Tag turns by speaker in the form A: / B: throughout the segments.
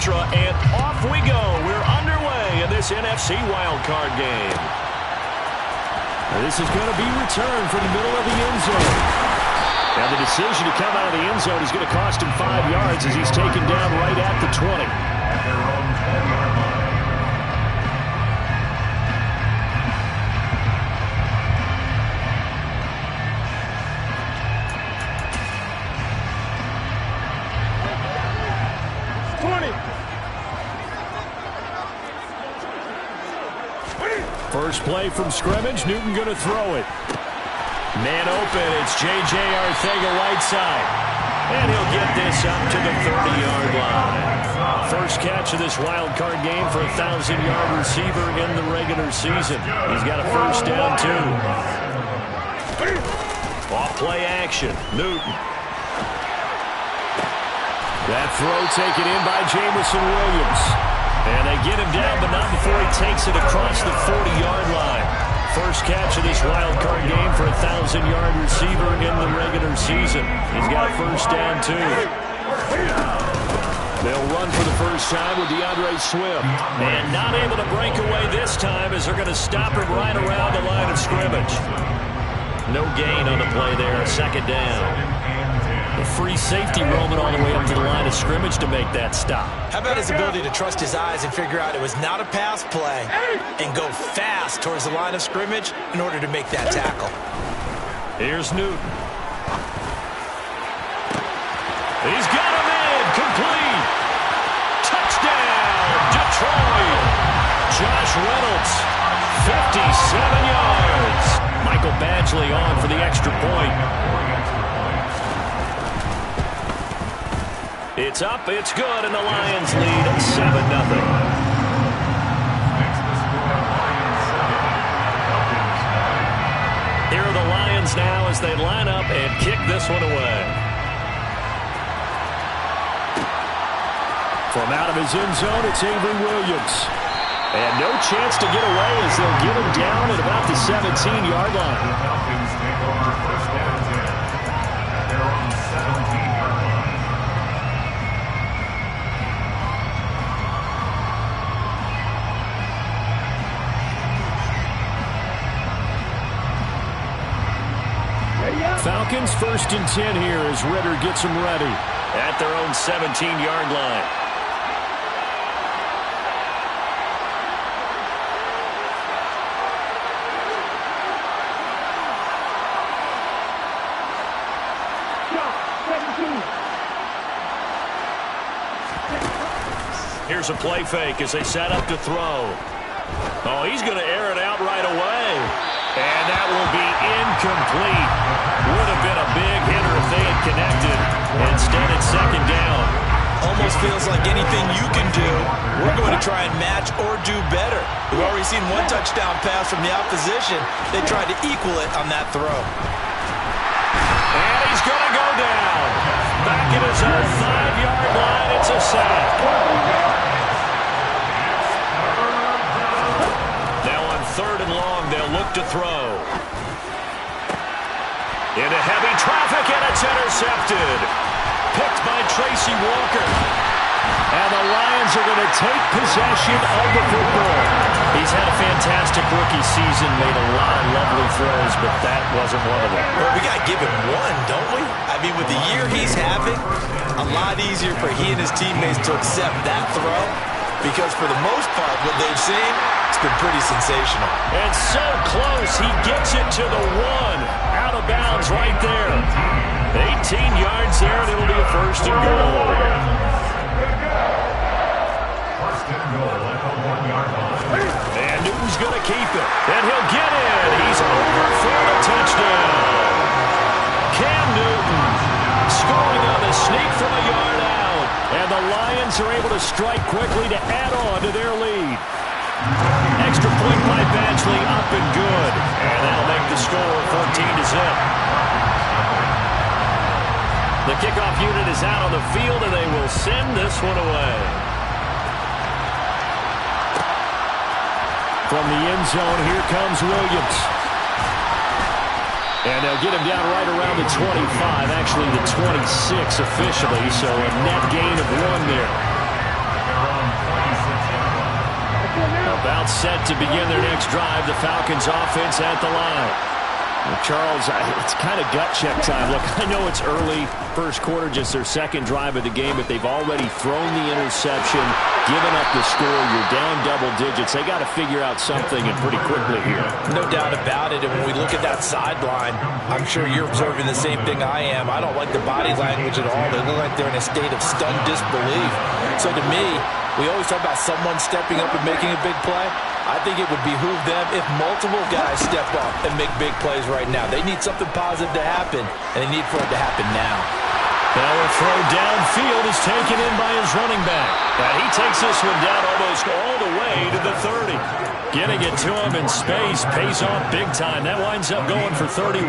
A: mantra, and off we go. We're underway in this NFC wildcard game. This is going to be returned from the middle of the end zone. And the decision to come out of the end zone is going to cost him 5 yards as he's taken down right at the 20.
B: At their own 10-yard line.
A: First play from scrimmage, Newton going to throw it. Man open, it's J.J. Arcega-Whiteside. And he'll get this up to the 30-yard line. First catch of this wild card game for a 1,000-yard receiver in the regular season. He's got a first down, too. Off play action, Newton. That throw taken in by Jamison Williams. And they get him down, but not before he takes it across the 40-yard line. First catch of this wild card game for a 1,000-yard receiver in the regular season. He's got a first down, too. They'll run for the first time with DeAndre Swift. And not able to break away this time as they're going to stop him right around the line of scrimmage. No gain on the play there, second down. A free safety roaming all the way up to the line of scrimmage to make that stop.
C: How about his ability to trust his eyes and figure out it was not a pass play and go fast towards the line of scrimmage in order to make that tackle.
A: Here's Newton. He's got him in, complete. Touchdown, Detroit. Josh Reynolds, 57 yards. Michael Badgley on for the extra point. It's up, it's good, and the Lions lead 7-0. Here are the Lions now as they line up and kick this one away. From out of his end zone, it's Avery Williams. And no chance to get away as they'll get him down at about the 17-yard line.
B: The Falcons take over first downs at their own 17-yard line.
A: Falcons first and 10 here as Ritter gets them ready at their own 17-yard line. Here's a play fake as they set up to throw. Oh, he's going to air it out right away. And that will be incomplete. Would have been a big hitter if they had connected. Instead, it's second down.
C: Almost feels like anything you can do, we're going to try and match or do better. We've already seen one touchdown pass from the opposition. They tried to equal it on that throw.
A: And he's going to go down. Back at his own 5-yard line, it's a sack. Now on third and long, they'll look to throw. Into heavy traffic, and it's intercepted. Picked by Tracy Walker. And the Lions are going to take possession of the football. He's had a fantastic rookie season, made a lot of lovely throws, but that wasn't one of them.
C: Well, we got to give him one, don't we? I mean, with the year he's having, a lot easier for he and his teammates to accept that throw, because for the most part, what they've seen, it's been pretty sensational.
A: And so close, he gets it to the one. Out of bounds right there. 18 yards there, and it'll be a first and goal.
B: First and goal at the 1-yard line.
A: And Newton's going to keep it. And he'll get in. He's over for the touchdown. Cam Newton scoring on the sneak from a yard out. And the Lions are able to strike quickly to add on to their lead. Extra point by Badgley, up and good. And that'll make the score 14-0. The kickoff unit is out on the field, and they will send this one away. From the end zone, here comes Williams. And they'll get him down right around the 25, actually the 26 officially, so a net gain of 1 there. About set to begin their next drive. The Falcons offense at the line. Well, Charles, it's kind of gut check time. Look, I know it's early, first quarter, just their second drive of the game, but they've already thrown the interception, given up the score. You're down double digits. They got to figure out something, and pretty quickly here.
C: No doubt about it. And when we look at that sideline, I'm sure you're observing the same thing I am. I don't like the body language at all. They look like they're in a state of stunned disbelief. So to me, we always talk about someone stepping up and making a big play. I think it would behoove them if multiple guys step up and make big plays right now. They need something positive to happen, and they need for it to happen now.
A: Now a throw downfield is taken in by his running back. And he takes this one down almost all the way to the 30. Getting it to him in space pays off big time. That winds up going for 31.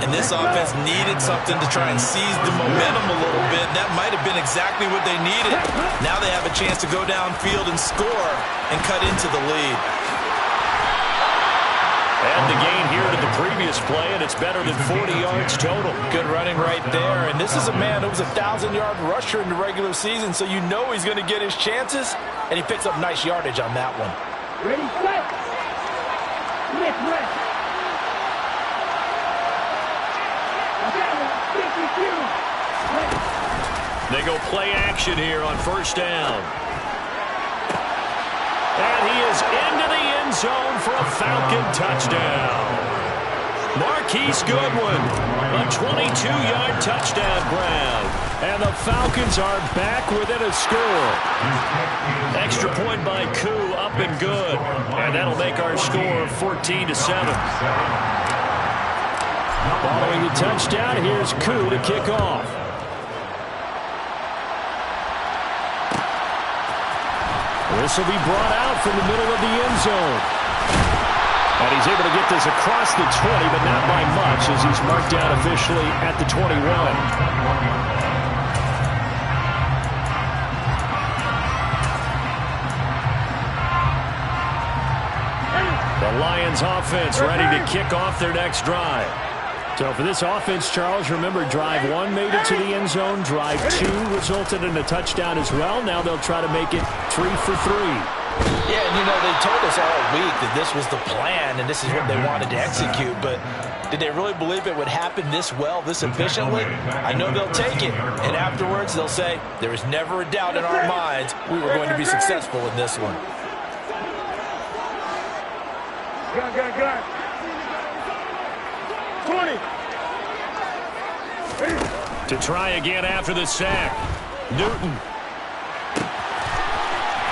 C: And this offense needed something to try and seize the momentum a little bit. That might have been exactly what they needed. Now they have a chance to go downfield and score and cut into the lead.
A: And the gain here to the previous play, and it's better than 40 yards total.
C: Good running right there. And this is a man who was a 1,000-yard rusher in the regular season, so you know he's going to get his chances, and he picks up nice yardage on that one.
D: Ready, set. Next rest.
A: They go play action here on first down. And he is into the end zone for a Falcon touchdown. Marquise Goodwin, a 22-yard touchdown grab. And the Falcons are back within a score. Extra point by Koo, up and good. And that'll make our score 14-7. Following the touchdown, here's Koo to kick off. This will be brought out from the middle of the end zone. And he's able to get this across the 20, but not by much, as he's marked down officially at the 21. The Lions offense ready to kick off their next drive. So for this offense, Charles, remember drive 1 made it to the end zone. Drive 2 resulted in a touchdown as well. Now they'll try to make it 3 for 3.
C: Yeah, and you know, they told us all week that this was the plan and this is what they wanted to execute, but did they really believe it would happen this well, this efficiently? I know they'll take it, and afterwards they'll say, there was never a doubt in our minds we were going to be successful in this one.
D: Gun. 20.
A: To try again after the sack. Newton.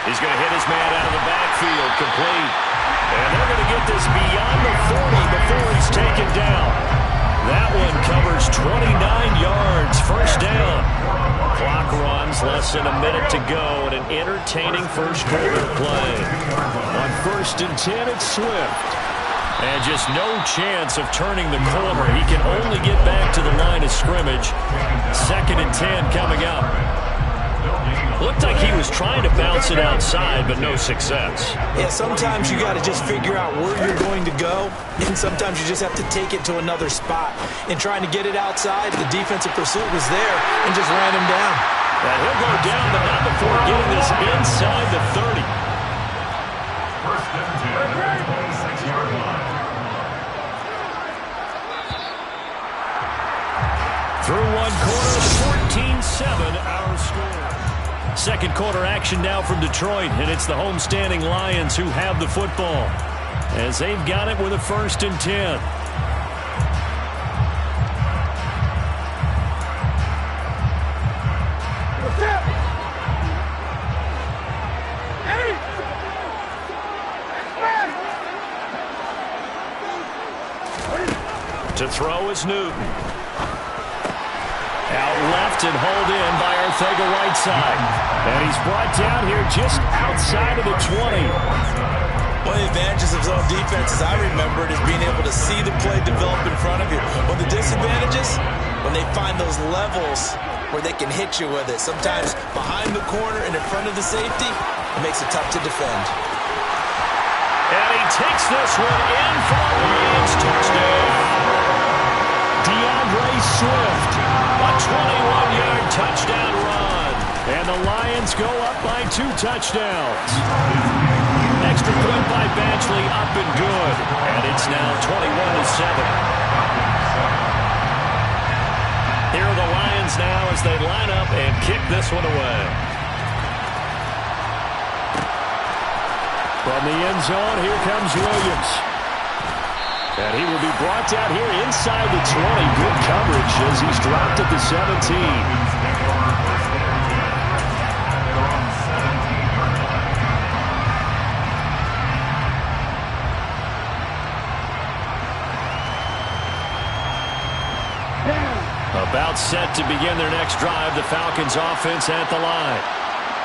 A: He's going to hit his man out of the backfield, complete. And they're going to get this beyond the 40 before he's taken down. That one covers 29 yards. First down. Clock runs, less than a minute to go, and an entertaining first quarter play. On 1st and 10, it's Swift. And just no chance of turning the corner. He can only get back to the line of scrimmage. 2nd and 10 coming up. Looked like he was trying to bounce it outside, but no success.
C: Yeah, sometimes you got to just figure out where you're going to go, and sometimes you just have to take it to another spot. In trying to get it outside, the defensive pursuit was there and just ran him down.
A: And he'll go down, but not before getting this inside the 30.
B: First and 10, 26-yard line.
A: Through one quarter, 14-7 our score. Second quarter action now from Detroit, and it's the homestanding Lions who have the football as they've got it with a 1st and 10. To throw is Newton. Out left and hauled in by Arcega-Whiteside. And he's brought down here just outside of the 20.
C: One of the advantages of zone defense, as I remember it, is being able to see the play develop in front of you. One of the disadvantages, when they find those levels where they can hit you with it. Sometimes behind the corner and in front of the safety, it makes it tough to defend.
A: And he takes this one in for a Lions touchdown. DeAndre Swift, a 21-yard touchdown run. And the Lions go up by 2 touchdowns. extra point by Badgley up and good. And it's now 21-7. Here are the Lions now as they line up and kick this one away. From the end zone, here comes Williams. And he will be brought down here inside the 20. Good coverage as he's dropped at the 17. About set to begin their next drive, the Falcons offense at the line.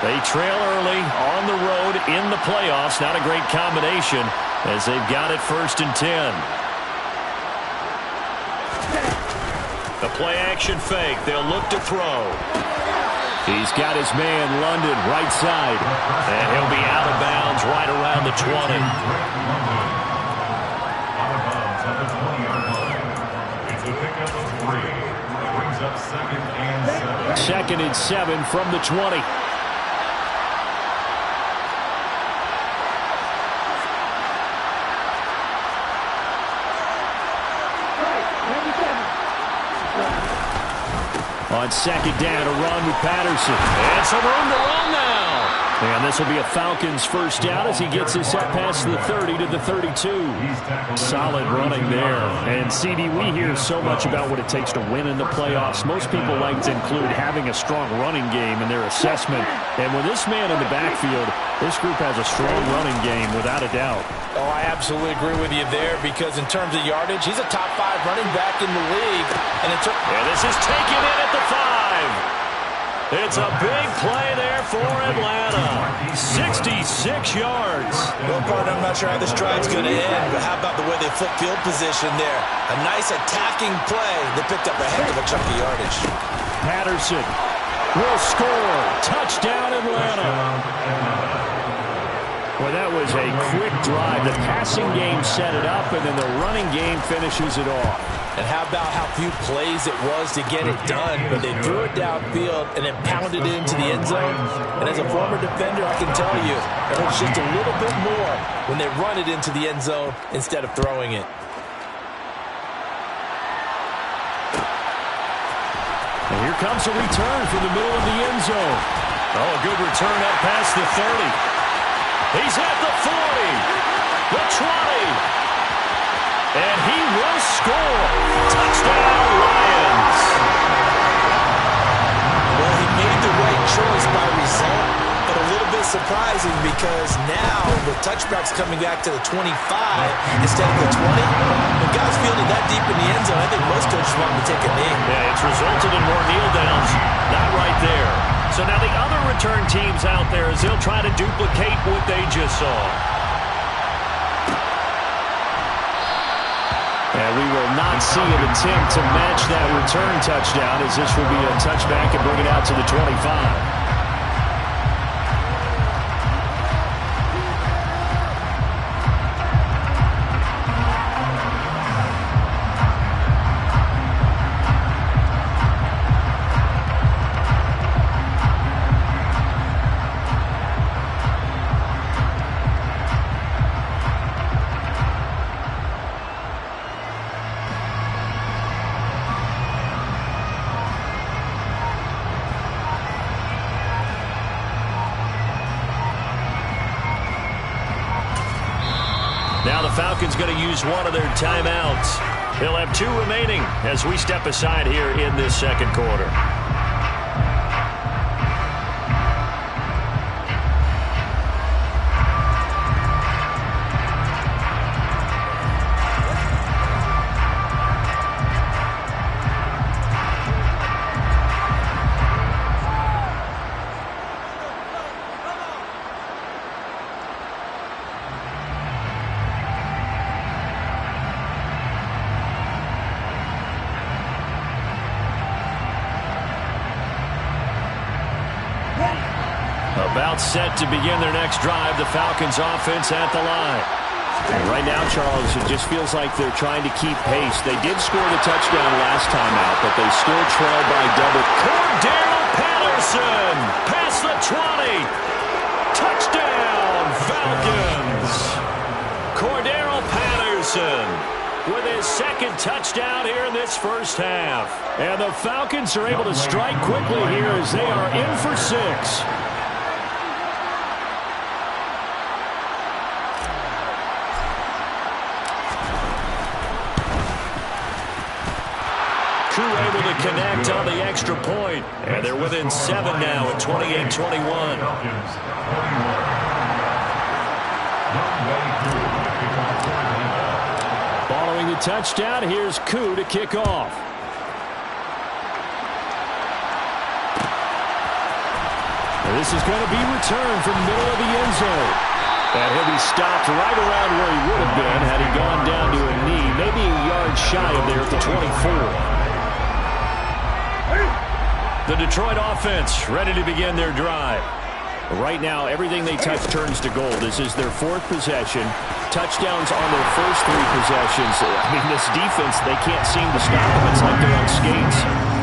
A: They trail early on the road in the playoffs. Not a great combination as they've got it 1st and 10. The play action fake. They'll look to throw. He's got his man London right side. And he'll be out of bounds right around the 20. Second and 7 from the 20. On second down, a run with Patterson. And some room to run now. And this will be a Falcons first down as he gets this up past the 30 to the 32. Solid running there. And, CD, we hear so much about what it takes to win in the playoffs. Most people like to include having a strong running game in their assessment. And with this man in the backfield, this group has a strong running game without a doubt.
C: Oh, I absolutely agree with you there because in terms of yardage, he's a top 5 running back in the league. And
A: this is taken in at the 5. It's a big play there for Atlanta. 66 yards.
C: Well, partner, I'm not sure how this drive's going to end, but how about the way they flip field position there? A nice attacking play that picked up a heck of a chunk of yardage.
A: Patterson will score. Touchdown, Atlanta. Well, that was a quick drive. The passing game set it up, and then the running game finishes it off.
C: And how about how few plays it was to get it done, but they threw it downfield and then pounded it into the end zone. And as a former defender, I can tell you, it hurts just a little bit more when they run it into the end zone instead of throwing it.
A: And here comes a return from the middle of the end zone. Oh, a good return up past the 30. He's at the 40, the 20, and he will score. Touchdown, Lions.
C: Well, he made the right choice by result, but a little bit surprising because now the touchback's coming back to the 25 instead of the 20. When guys fielded that deep in the end zone, I think most coaches want to take a knee.
A: Yeah, it's resulted in more kneel downs. Not right there. So now the other return teams out there as they'll try to duplicate what they just saw. And we will not see an attempt to match that return touchdown as this will be a touchback and bring it out to the 25. Now the Falcons going to use one of their timeouts. They'll have 2 remaining as we step aside here in this second quarter. About set to begin their next drive, the Falcons offense at the line. And right now, Charles, it just feels like they're trying to keep pace. They did score the touchdown last time out, but they still trail by double. Cordell Patterson past the 20. Touchdown, Falcons. with his second touchdown here in this first half. And the Falcons are able to strike quickly here as they are in for 6. Able to connect on the extra point. And they're within 7 now at 28-21. Following the touchdown, here's Koo to kick off. And this is going to be returned from middle of the end zone. And he'll be stopped right around where he would have been had he gone down to a knee, maybe a yard shy of there at the 24. The Detroit offense ready to begin their drive. Right now, everything they touch turns to gold. This is their 4th possession. Touchdowns on their first 3 possessions. I mean, this defense, they can't seem to stop them. It's like they're on skates.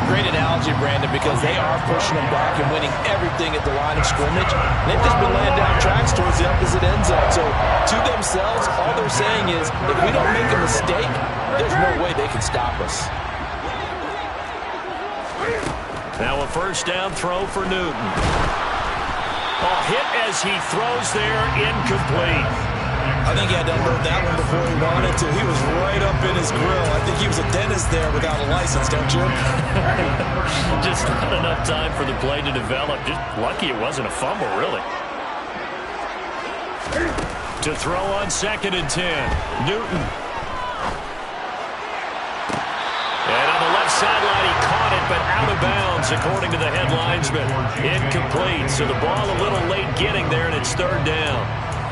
C: Great analogy, Brandon, because they are pushing them back and winning everything at the line of scrimmage. They've just been laying down tracks towards the opposite end zone. So, to themselves, all they're saying is, if we don't make a mistake, there's no way they can stop us.
A: Now a first down throw for Newton. Hit as he throws there, incomplete.
C: I think he had to unload that one before he wanted to. He was right up in his grill. I think he was a dentist there without a license, don't you?
A: Just not enough time for the play to develop. Just lucky it wasn't a fumble, really. To throw on 2nd and 10. Newton. And on the left sideline, he caught it, but out of bounds, according to the head linesman. Incomplete, so the ball a little late getting there, and it's 3rd down.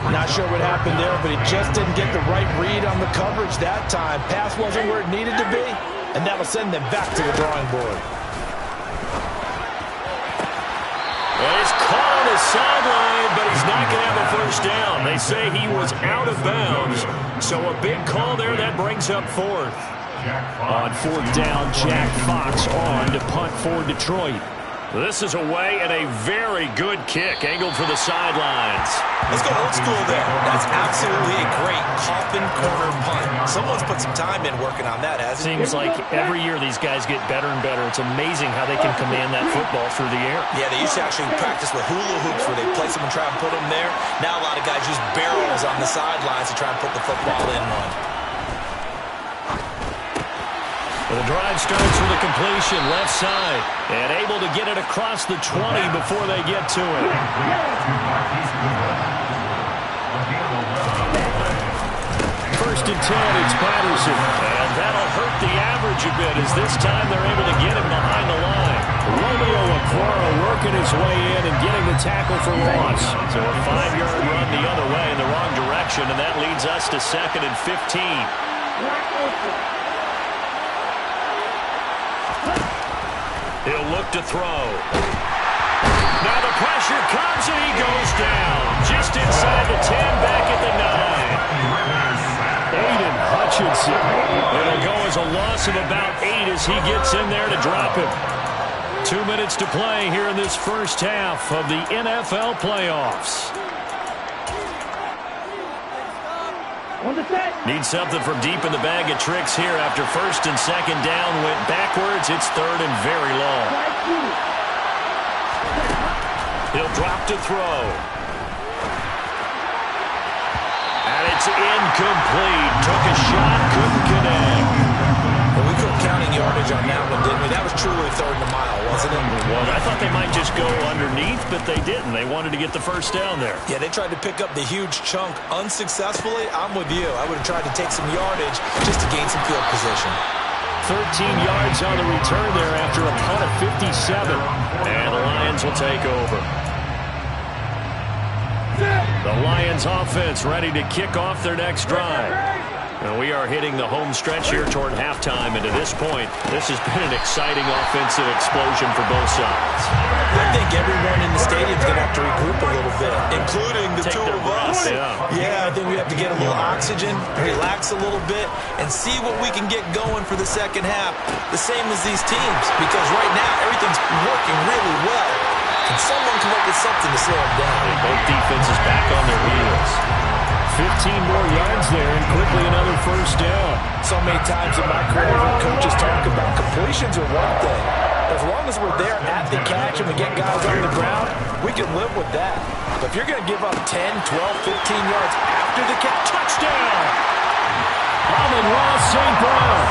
C: Not sure what happened there, but he just didn't get the right read on the coverage that time. Pass wasn't where it needed to be, and that will send them back to the drawing board.
A: Well, he's caught on the sideline, but he's not going to have a first down. They say he was out of bounds, so a big call there that brings up 4th. On 4th down, Jack Fox on to punt for Detroit. This is away and a very good kick, angled for the sidelines.
C: Let's go old school there. That's absolutely a great coffin corner punt. Someone's put some time in working on that, hasn't it?
A: Seems like every year these guys get better and better. It's amazing how they can command that football through the air.
C: Yeah, they used to actually practice with hula hoops where they place them and try and put them there. Now a lot of guys use barrels on the sidelines to try and put the football in one.
A: Well, the drive starts with a completion left side and able to get it across the 20 before they get to it. First and 10, it's Patterson. And that'll hurt the average a bit as this time they're able to get him behind the line. Romeo Aquara working his way in and getting the tackle for loss. So a 5-yard run the other way in the wrong direction, and that leads us to 2nd and 15. He'll look to throw. Now the pressure comes and he goes down. Just inside the 10, back at the 9. Aiden Hutchinson. It'll go as a loss of about 8 as he gets in there to drop him. 2 minutes to play here in this first half of the NFL playoffs. Need something from deep in the bag of tricks here after 1st and 2nd down went backwards. It's 3rd and very long. He'll drop to throw. And it's incomplete. Took a shot, couldn't connect.
C: Well, we couldn't counting yardage on that one, didn't we? That was truly 3rd and a mile, wasn't it?
A: Well, I thought they might just go underneath, but they didn't. They wanted to get the first down there.
C: Yeah, they tried to pick up the huge chunk unsuccessfully. I'm with you. I would have tried to take some yardage just to gain some field position.
A: 13 yards on the return there after a punt of 57. And the Lions will take over. The Lions offense ready to kick off their next drive. And we are hitting the home stretch here toward halftime, and to this point, this has been an exciting offensive explosion for both sides.
C: I think everyone in the stadium is going to have to regroup a little bit, including the two of us. Yeah, I think we have to get a little oxygen, relax a little bit, and see what we can get going for the second half, the same as these teams, because right now everything's working really well. Can someone come up with something to slow them down?
A: Both defenses back on their heels. 15 more yards there and quickly another first down.
C: So many times in my career, when coaches talk about completions are one thing. As long as we're there at the catch and we get guys on the ground, we can live with that. But if you're going to give up 10, 12, 15 yards after the catch, touchdown!
A: Amon-Ra St. Brown,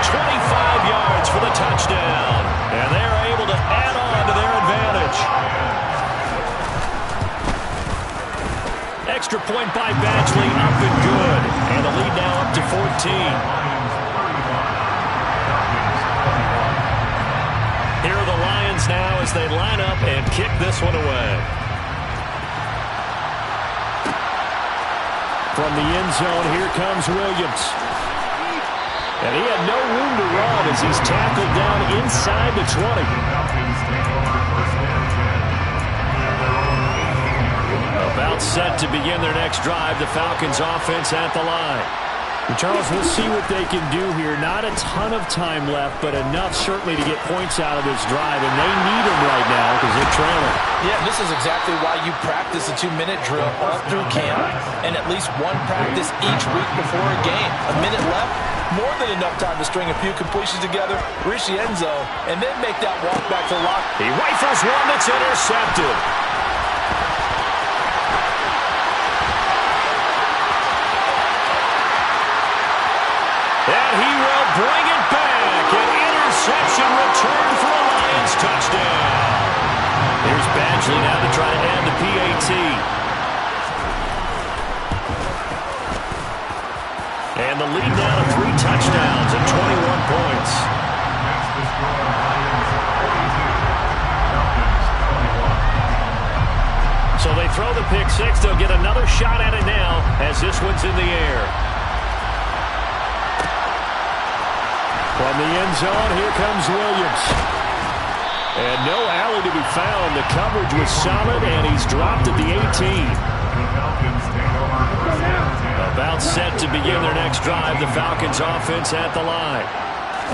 A: 25 yards for the touchdown. And they're able to add on to their advantage. Extra point by Badgley, up and good. And the lead now up to 14. Here are the Lions now as they line up and kick this one away. From the end zone, here comes Williams. And he had no room to run as he's tackled down inside the 20. About set to begin their next drive, the Falcons offense at the line. And Charles, we'll see what they can do here. Not a ton of time left, but enough certainly to get points out of this drive, and they need them right now because they're trailing.
C: Yeah, this is exactly why you practice a 2-minute drill all through camp and at least one practice each week before a game. A minute left, more than enough time to string a few completions together, reach the end zone, and then make that walk back to the lock.
A: He rifles one that's intercepted. And he will bring it back. An interception return for a Lions touchdown. Here's Badgley now to try to add the PAT. And the lead now to 3 touchdowns and 21 points. So they throw the pick six. They'll get another shot at it now as this one's in the air. From the end zone, here comes Williams. And no alley to be found. The coverage was solid, and he's dropped at the 18. About set to begin their next drive, the Falcons offense at the line.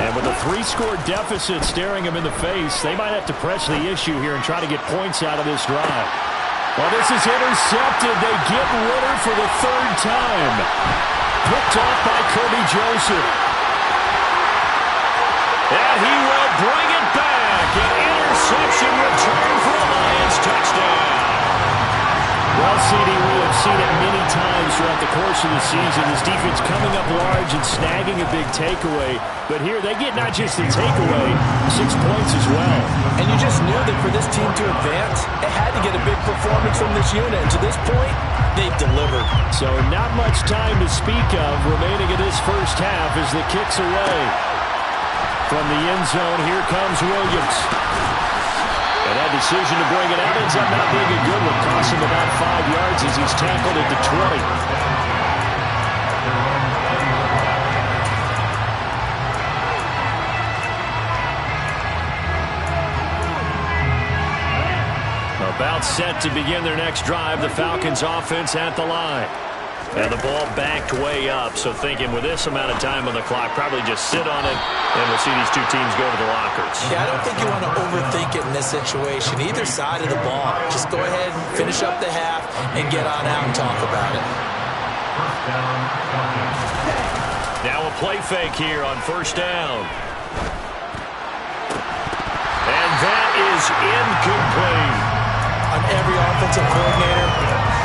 A: And with a 3-score deficit staring them in the face, they might have to press the issue here and try to get points out of this drive. Well, this is intercepted. They get Ritter for the 3rd time. Picked off by Kirby Joseph. And he will bring it back. An interception return for a Lions touchdown. Well, CD, we have seen it many times throughout the course of the season. This defense coming up large and snagging a big takeaway. But here they get not just the takeaway, 6 points as well.
C: And you just knew that for this team to advance, it had to get a big performance from this unit. And to this point, they've delivered.
A: So not much time to speak of remaining in this first half as the kick's away. From the end zone, here comes Williams. And that decision to bring it out ends up not being a good one. Costs him about 5 yards as he's tackled at the 20. About set to begin their next drive, the Falcons offense at the line. And the ball backed way up, so thinking with this amount of time on the clock, probably just sit on it, and we'll see these two teams go to the lockers.
C: Yeah, I don't think you want to overthink it in this situation. Either side of the ball. Just go ahead, finish up the half, and get on out and talk about it.
A: Now a play fake here on first down. And that is incomplete.
C: On every offensive coordinator,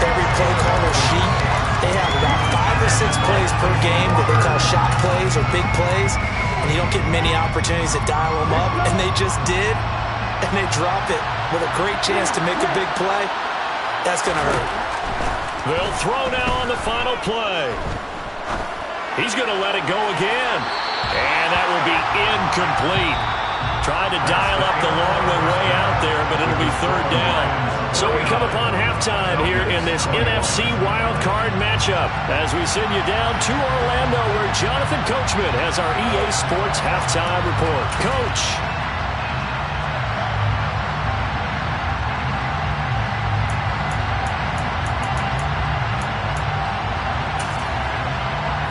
C: every play caller sheet, they have about 5 or 6 plays per game that they call shot plays or big plays, and you don't get many opportunities to dial them up, and they just did, and they drop it with a great chance to make a big play. That's going to hurt.
A: They'll throw now on the final play. He's going to let it go again, and that will be incomplete. Tried to dial up the long way out there, but it'll be 3rd down. So we come upon halftime here in this NFC wildcard matchup as we send you down to Orlando where Jonathan Coachman has our EA Sports halftime report. Coach.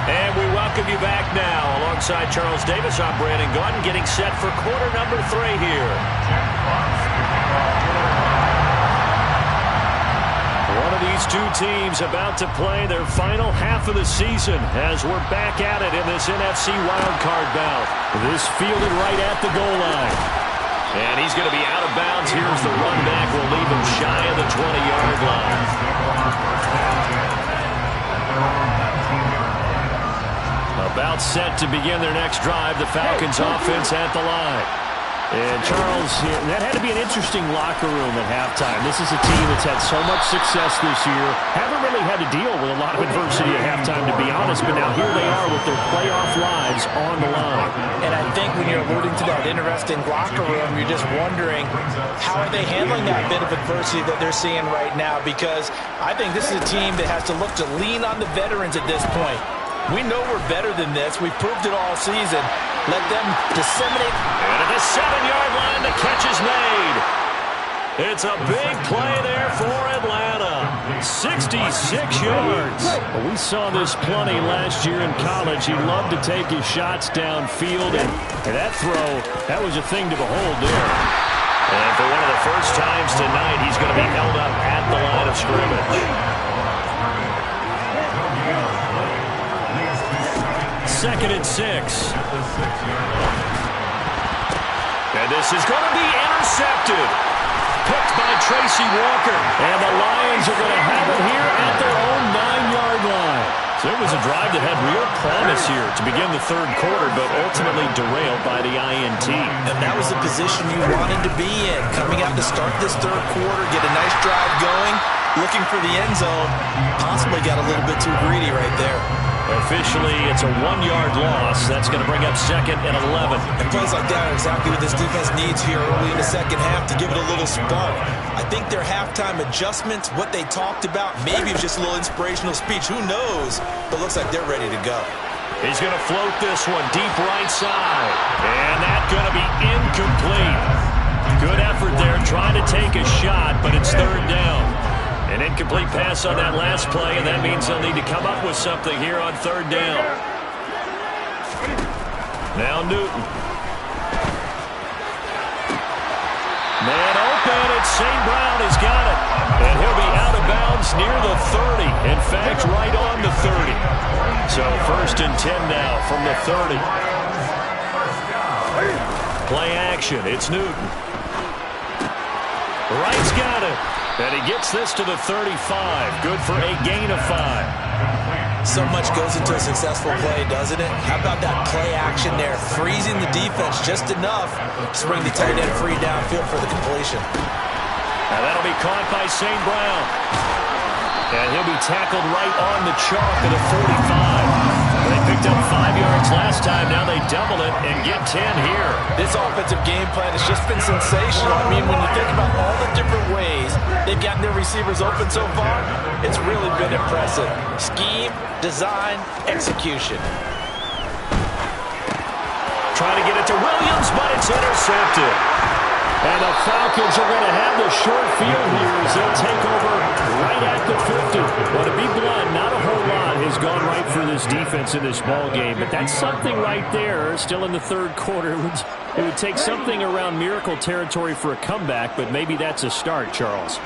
A: And we welcome you back now. Alongside Charles Davis, I'm Brandon Gaudin, getting set for quarter number 3 here. One of these These two teams about to play their final half of the season as we're back at it in this NFC wildcard bout. This fielded right at the goal line. And he's going to be out of bounds. Here's the run back. Will leave him shy of the 20-yard line. About set to begin their next drive. The Falcons offense at the line. And Charles, that had to be an interesting locker room at halftime. This is a team that's had so much success this year. Haven't really had to deal with a lot of adversity at halftime, to be honest. But now here they are with their playoff lives on the line.
E: And I think when you're alluding to that interesting locker room, you're just wondering how are they handling that bit of adversity that they're seeing right now? Because I think this is a team that has to look to lean on the veterans at this point. We know we're better than this. We've proved it all season. Let them disseminate.
A: And at the 7-yard line, the catch is made. It's a big play there for Atlanta. 66 yards. Well, we saw this plenty last year in college. He loved to take his shots downfield, and that throw, that was a thing to behold there. And for one of the first times tonight, he's going to be held up at the line of scrimmage. 2nd and 6. And this is going to be intercepted. Picked by Tracy Walker. And the Lions are going to have it here at their own 9-yard line. So it was a drive that had real promise here to begin the third quarter, but ultimately derailed by the INT.
E: And that was the position you wanted to be in. Coming out to start this third quarter, get a nice drive going, looking for the end zone. Possibly got a little bit too greedy right there.
A: Officially, it's a 1-yard loss. That's going to bring up 2nd and 11.
E: And plays like that are exactly what this defense needs here early in the second half to give it a little spark. I think their halftime adjustments, what they talked about, maybe it's just a little inspirational speech. Who knows? But looks like they're ready to go.
A: He's going to float this one deep right side. And that's going to be incomplete. Good effort there trying to take a shot, but it's third down. An incomplete pass on that last play, and that means they'll need to come up with something here on third down. Now Newton. Man open, it's St. Brown has got it. And he'll be out of bounds near the 30. In fact, right on the 30. So 1st and 10 now from the 30. Play action, it's Newton. Wright's got it. And he gets this to the 35. Good for a gain of 5.
E: So much goes into a successful play, doesn't it? How about that play action there? Freezing the defense just enough to bring the tight end free downfield for the completion.
A: Now that'll be caught by St. Brown. And he'll be tackled right on the chalk at the 45. They picked up 5 yards last time. Now they double it and get 10 here.
E: This offensive game plan has just been sensational. I mean, when you think about all the different ways they've gotten their receivers open so far, it's really been impressive. Scheme, design, execution.
A: Trying to get it to Williams, but it's intercepted. And the Falcons are going to have the short field here as they'll take over right at the 50. Well, to be blunt, not a whole lot has gone right for this defense in this ball game, but that's something right there. Still in the third quarter, it would take something around miracle territory for a comeback, but maybe that's a start, Charles.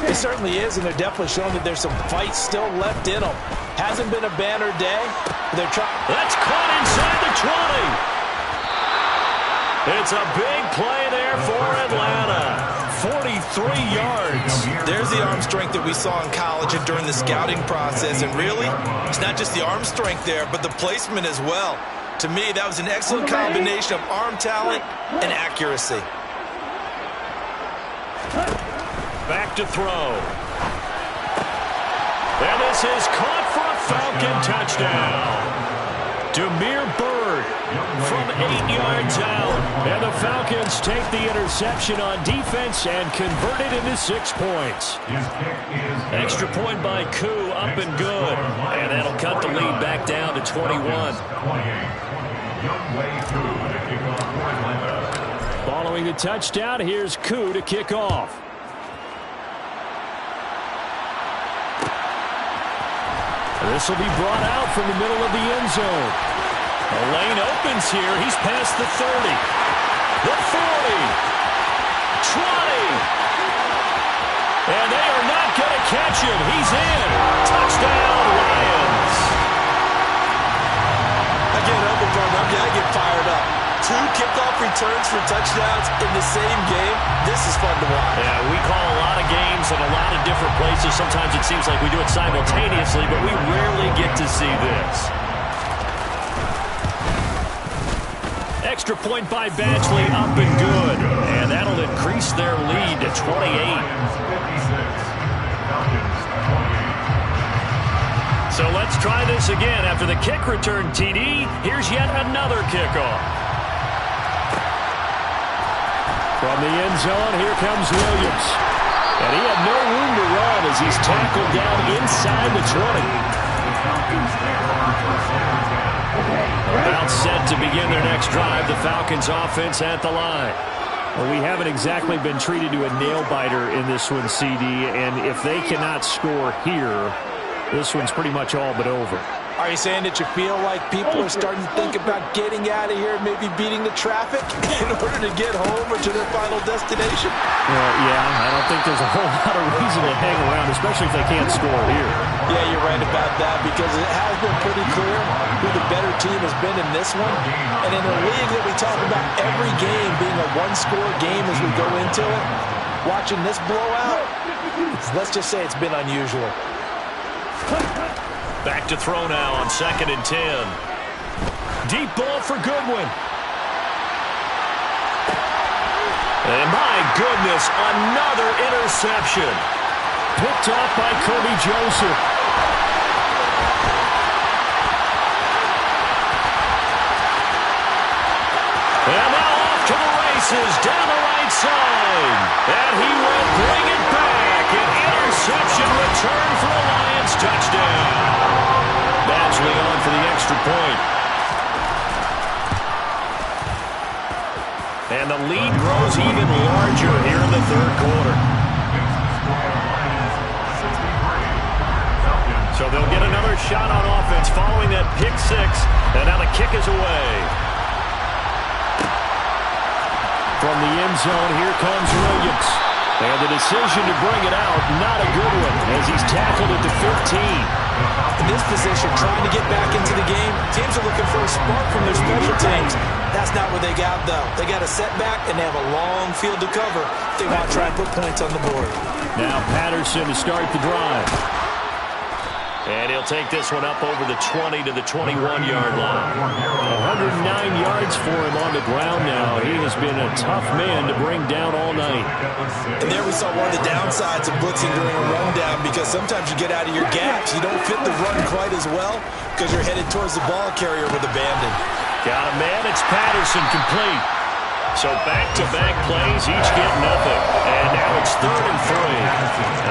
E: It certainly is, and they're definitely showing that there's some fight still left in them. Hasn't been a banner day. They're trying.
A: That's caught inside the 20. It's a big play there for Atlanta. 43 yards.
E: There's the arm strength that we saw in college and during the scouting process. And really, it's not just the arm strength there, but the placement as well. To me, that was an excellent combination of arm talent and accuracy.
A: Back to throw. And this is caught for a Falcon touchdown. Demir Bird from 8 yards out. And the Falcons take the interception on defense and convert it into 6 points. Extra point by Koo, up and good. And that'll cut the lead back down to 21. Following the touchdown, here's Koo to kick off. This will be brought out from the middle of the end zone. The lane opens here. He's past the 30. The 40. 20. And they are not going to catch him. He's in. Touchdown, Lions.
C: I get up with them. I get fired up. 2 kickoff returns for touchdowns in the same game. This is fun to watch.
A: Yeah, we call a lot of games in a lot of different places. Sometimes it seems like we do it simultaneously, but we rarely get to see this. Extra point by Badgley, up and good. And that'll increase their lead to 28. So let's try this again. After the kick return TD, here's yet another kickoff. From the end zone, here comes Williams. And he had no room to run as he's tackled down inside the 20. About set to begin their next drive, the Falcons offense at the line. Well, we haven't exactly been treated to a nail-biter in this one, CD, and if they cannot score here, this one's pretty much all but over.
E: Are you saying that you feel like people are starting to think about getting out of here, maybe beating the traffic in order to get home or to their final destination?
A: Well, yeah, I don't think there's a whole lot of reason to hang around, especially if they can't score here.
E: Yeah, you're right about that because it has been pretty clear who the better team has been in this one. And in a league that we talk about every game being a one-score game as we go into it, watching this blowout, let's just say it's been unusual.
A: Back to throw now on 2nd and 10. Deep ball for Goodwin. And my goodness, another interception. Picked off by Kirby Joseph. And now off to the races down the right side. And he will bring it back. An interception return for a Lions touchdown. Badgley on for the extra point. And the lead grows even larger here in the third quarter. So they'll get another shot on offense following that pick 6. And now the kick is away. From the end zone, here comes Williams. And the decision to bring it out, not a good one, as he's tackled at the 15.
E: In this position, trying to get back into the game, teams are looking for a spark from their special teams. That's not what they got, though. They got a setback, and they have a long field to cover if they want to try and put points on the board.
A: Now Patterson to start the drive. And he'll take this one up over the 20 to the 21-yard line. 109 yards for him on the ground now. He has been a tough man to bring down all night.
C: And there we saw one of the downsides of blitzing during a rundown because sometimes you get out of your gaps. You don't fit the run quite as well because you're headed towards the ball carrier with abandon.
A: Got a man. It's Patterson complete. So back-to-back plays, each get nothing. And now it's 3rd and 3.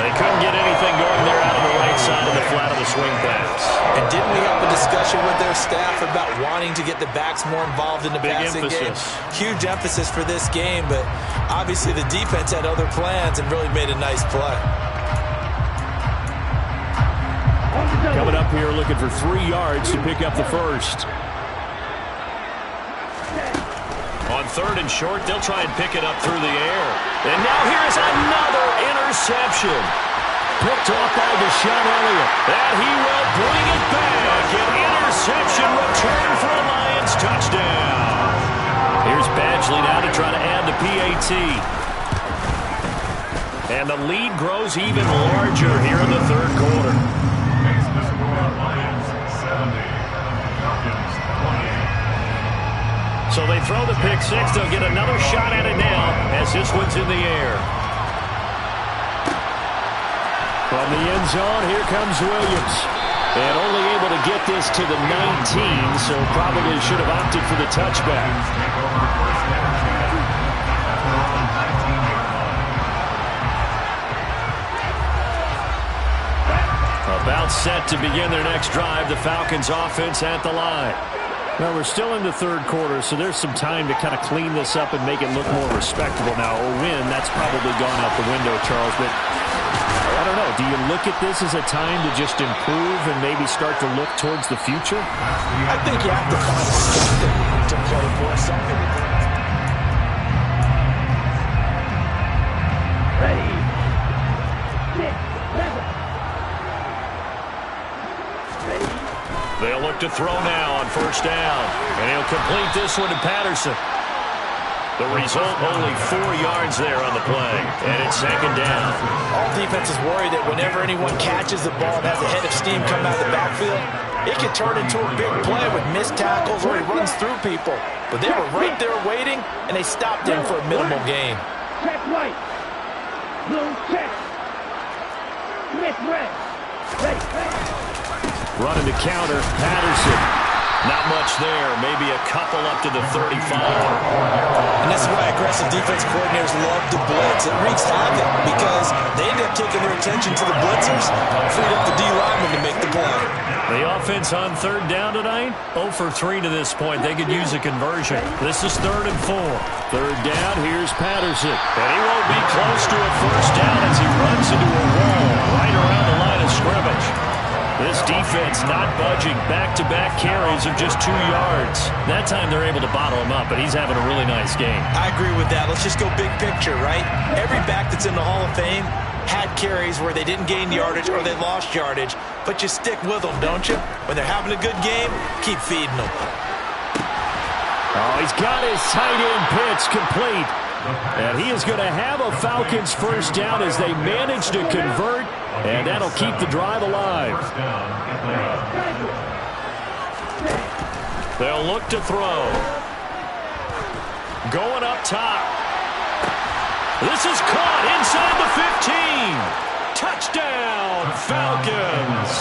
A: They couldn't get anything going there out of the right side of the flat of the swing pass.
E: And didn't we have a discussion with their staff about wanting to get the backs more involved in the passing game? Huge emphasis for this game, but obviously the defense had other plans and really made a nice play.
A: Coming up here looking for 3 yards to pick up the first. On 3rd and short, they'll try and pick it up through the air. And now here's another interception. Picked off by Deshaun Elliott. And he will bring it back. An interception return for a Lions touchdown. Here's Badgley now to try to add the PAT. And the lead grows even larger here in the third quarter. So they throw the pick 6. They'll get another shot at it now as this one's in the air. From the end zone, here comes Williams. And only able to get this to the 19, so probably should have opted for the touchback. About set to begin their next drive, the Falcons offense at the line. Well, we're still in the third quarter, so there's some time to kind of clean this up and make it look more respectable. Now, a win, that's probably gone out the window, Charles, but I don't know. Do you look at this as a time to just improve and maybe start to look towards the future?
E: I think you have to find something to play for, something.
D: Ready.
A: They'll look to throw now on first down. And he'll complete this one to Patterson. The result, only 4 yards there on the play. And it's second down.
E: All defenses worry that whenever anyone catches the ball and has a head of steam coming out of the backfield, it can turn into a big play with missed tackles or he runs through people. But they were right there waiting, and they stopped him for a minimal gain.
D: Check right. Blue check. Smith red. Ready.
A: Running the counter, Patterson. Not much there, maybe a couple up to the 35.
C: And this is why aggressive defense coordinators love to blitz. It wreaks havoc because they end up taking their attention to the blitzers, freed up the D lineman to make the play.
A: The offense on third down tonight, 0 for 3 to this point. They could use a conversion. This is 3rd and 4. Third down, here's Patterson. And he won't be close to a first down as he runs into a wall right around the line of scrimmage. This defense not budging. Back-to-back carries of just 2 yards. That time they're able to bottle him up, but he's having a really nice game.
C: I agree with that. Let's just go big picture, right? Every back that's in the Hall of Fame had carries where they didn't gain yardage or they lost yardage, but you stick with them, don't you? When they're having a good game, keep feeding them.
A: Oh, he's got his tight end pitch complete. And he is going to have a Falcons first down as they manage to convert, and that'll keep the drive alive. They'll look to throw. Going up top. This is caught inside the 15. Touchdown, Falcons.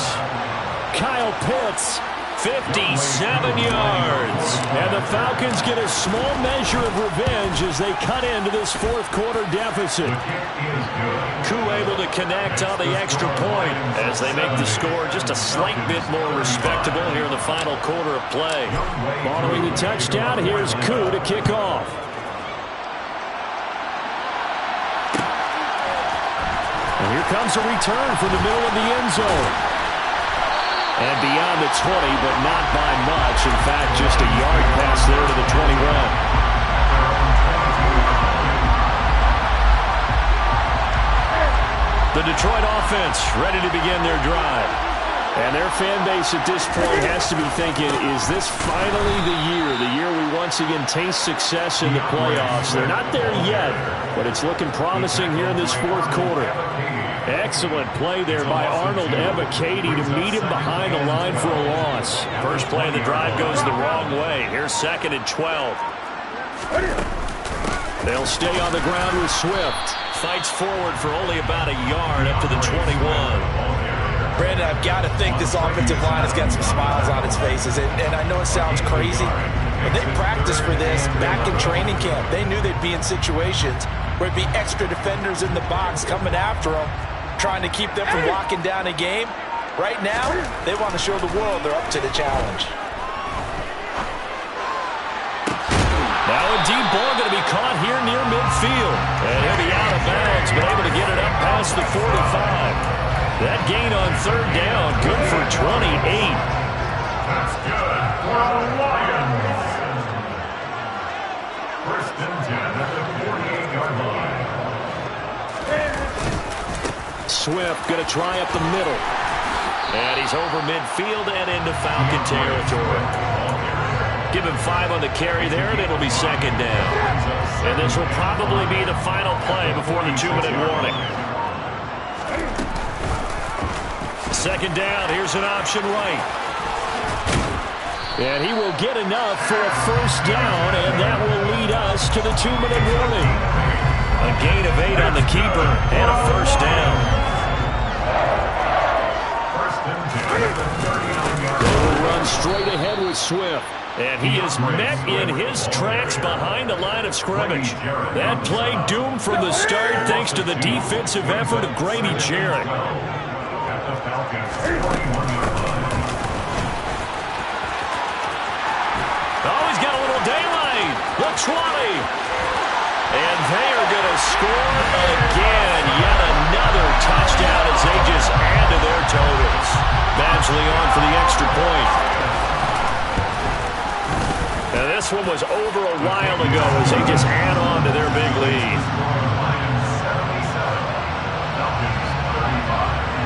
A: Kyle Pitts, 57 yards. And the Falcons get a small measure of revenge as they cut into this 4th quarter deficit. Koo able to connect on the extra point as they make the score just a slight bit more respectable here in the final quarter of play. Following the touchdown, here's Koo to kick off. And here comes a return from the middle of the end zone. And beyond the 20, but not by much. In fact, just a yard pass there to the 21. The Detroit offense ready to begin their drive. And their fan base at this point has to be thinking, is this finally the year we once again taste success in the playoffs? They're not there yet, but it's looking promising here in this 4th quarter. Excellent play there by Arnold Ebiketie to meet him behind the line for a loss. First play of the drive goes the wrong way. Here's 2nd and 12. They'll stay on the ground with Swift. Fights forward for only about a yard up to the 21.
E: Brandon, I've got to think this offensive line has got some smiles on its faces. And I know it sounds crazy, but they practiced for this back in training camp. They knew they'd be in situations where it'd be extra defenders in the box coming after them, trying to keep them from locking down a game. Right now, they want to show the world they're up to the challenge.
A: Now a deep ball going to be caught here near midfield. And he'll be out of bounds, but able to get it up past the 45. That gain on third down, good for 28.
B: That's good for the Lions. 1st and 10 at the 48-yard line.
A: Swift going to try up the middle. And he's over midfield and into Falcon territory. Give him 5 on the carry there, and it'll be 2nd down. And this will probably be the final play before the 2-minute warning. 2nd down, here's an option right. And he will get enough for a first down, and that will lead us to the 2-minute warning. A gain of 8 on the keeper, and a first down.
B: 1st and 10 at the 39-yard line.
A: They will run straight ahead with Swift. And he is met in his tracks behind the line of scrimmage. That play doomed from the start thanks to the defensive effort of Grady Jarrett. Oh, he's got a little daylight. The 20. And they are going to score again. Yet another touchdown as they just add to their totals. Badgley on for the extra point. Now this one was over a while ago as they just add on to their big lead.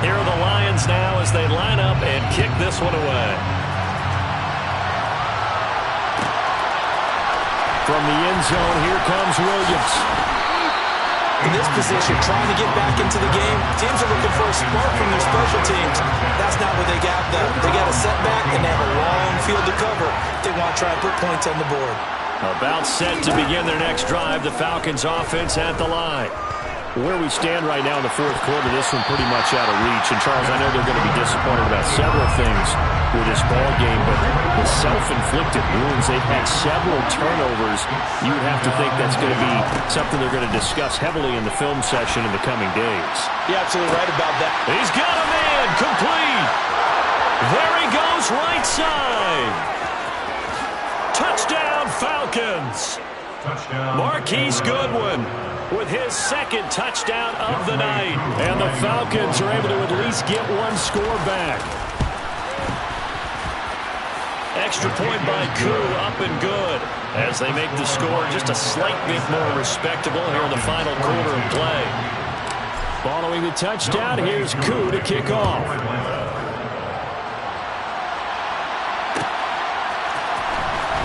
A: Here are the Lions now as they line up and kick this one away. From the end zone, here comes Williams.
E: In this position, trying to get back into the game, teams are looking for a spark from their special teams. That's not what they got, though. They got a setback, and they have a long field to cover if they want to try and put points on the board.
A: About set to begin their next drive, the Falcons offense at the line. Where we stand right now in the fourth quarter, this one pretty much out of reach. And, Charles, I know they're going to be disappointed about several things with this ball game, but the self-inflicted wounds, they've had several turnovers. You would have to think that's going to be something they're going to discuss heavily in the film session in the coming days.
E: You're absolutely right about that.
A: He's got a man, complete. There he goes, right side. Touchdown, Falcons. Marquise Goodwin with his second touchdown of the night. And the Falcons are able to at least get one score back. Extra point by Koo, up and good, as they make the score just a slight bit more respectable here in the final quarter of play. Following the touchdown, here's Koo to kick off.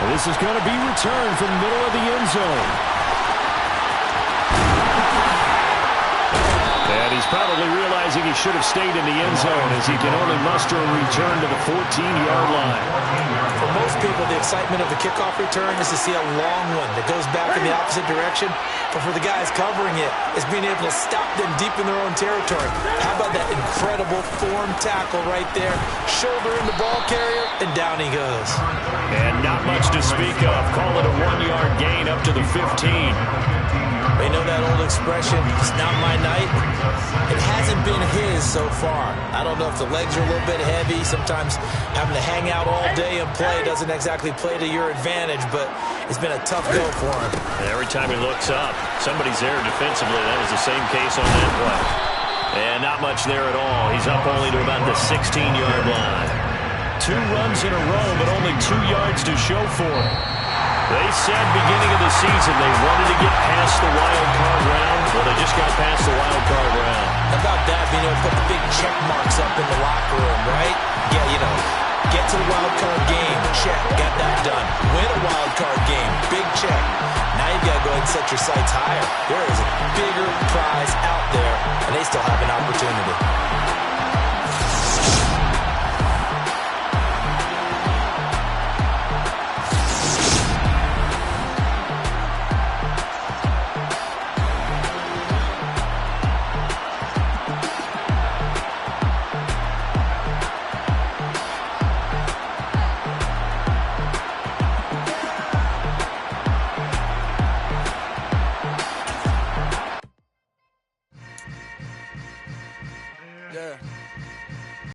A: And this is going to be returned from the middle of the end zone. And he's probably realizing he should have stayed in the end zone as he can only muster a return to the 14-yard line.
E: For most people, the excitement of the kickoff return is to see a long one that goes back in the opposite direction. But for the guys covering it, it's being able to stop them deep in their own territory. How about that incredible form tackle right there? Shoulder in the ball carrier, and down he goes.
A: And not much to speak of. Call it a 1-yard gain up to the 15.
E: They know that old expression, it's not my night. It hasn't been his so far. I don't know if the legs are a little bit heavy. Sometimes having to hang out all day and play doesn't exactly play to your advantage, but it's been a tough go for him.
A: And every time he looks up, somebody's there defensively. That was the same case on that play. And not much there at all. He's up only to about the 16-yard line. 2 runs in a row, but only 2 yards to show for it. They said beginning of the season they wanted to get past the wild card round. Well, they just got past the wild card round.
E: How about that, being able to put the big check marks up in the locker room, right? Yeah, you know, get to the wild card game, check, got that done. Win a wild card game, big check. Now you've got to go ahead and set your sights higher. There is a bigger prize out there, and they still have an opportunity.